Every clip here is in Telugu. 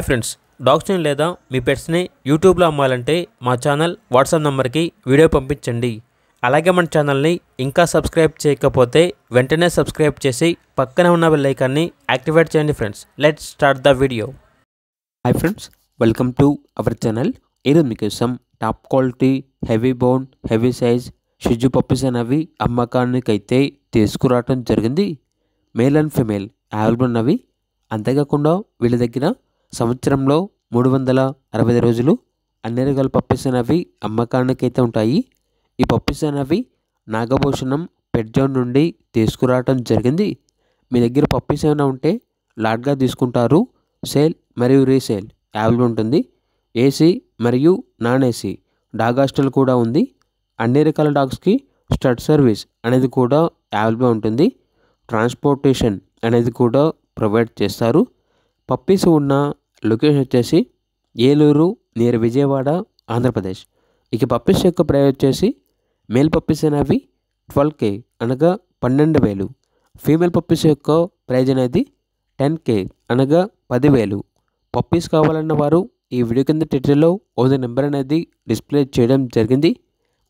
ఫ్రెండ్స్, డాగ్స్ని లేదా మీ పెట్స్ని యూట్యూబ్లో అమ్మాలంటే మా ఛానల్ వాట్సాప్ నెంబర్కి వీడియో పంపించండి. అలాగే మన ఛానల్ని ఇంకా సబ్స్క్రైబ్ చేయకపోతే వెంటనే సబ్స్క్రైబ్ చేసి పక్కన ఉన్న బెల్ ఐకాన్ని యాక్టివేట్ చేయండి. Friends, let's start the video. Hi friends, welcome to our channel. ఈరోజు మీకోసం top quality heavy bone heavy size షిజు పప్పీస్ అనేవి అమ్మకానికైతే తీసుకురావడం జరిగింది. మేల్ అండ్ ఫిమేల్ అవైలబుల్ ఉన్నవి. అంతేకాకుండా వీళ్ళ దగ్గర సంవత్సరంలో 365 రోజులు అన్ని రకాల పప్పీస్ అనేవి అమ్మకానికైతే ఉంటాయి. ఈ పప్పీస్ అనేవి నాగభూషణం పెట్ జోన్ నుండి తీసుకురావడం జరిగింది. మీ దగ్గర పప్పీస్ ఏమైనా ఉంటే లాట్గా తీసుకుంటారు. సేల్ మరియు రీసేల్ అవైలబుల్ ఉంటుంది. ఏసీ మరియు నాన్ ఏసీ డాగ్ హాస్టల్ కూడా ఉంది. అన్ని రకాల డాగ్స్కి స్టడ్ సర్వీస్ అనేది కూడా అవైలబుల్ ఉంటుంది. ట్రాన్స్పోర్టేషన్ అనేది కూడా ప్రొవైడ్ చేస్తారు. పప్పీస్ ఉన్న లొకేషన్ వచ్చేసి ఏలూరు నియర్ విజయవాడ, ఆంధ్రప్రదేశ్. ఇక పప్పీస్ యొక్క ప్రైస్ వచ్చేసి మేల్ పప్పీస్ అనేవి 12K అనగా 12,000. ఫీమేల్ పప్పీస్ యొక్క ప్రైజ్ అనేది 10K అనగా 10,000. పప్పీస్ కావాలన్న వారు ఈ వీడియో కింద టైటిల్లో ఓనర్ నెంబర్ అనేది డిస్ప్లే చేయడం జరిగింది.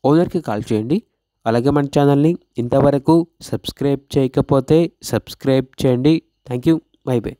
ఓనర్కి కాల్ చేయండి. అలాగే మన ఛానల్ని ఇంతవరకు సబ్స్క్రైబ్ చేయకపోతే సబ్స్క్రైబ్ చేయండి. Thank you. By by.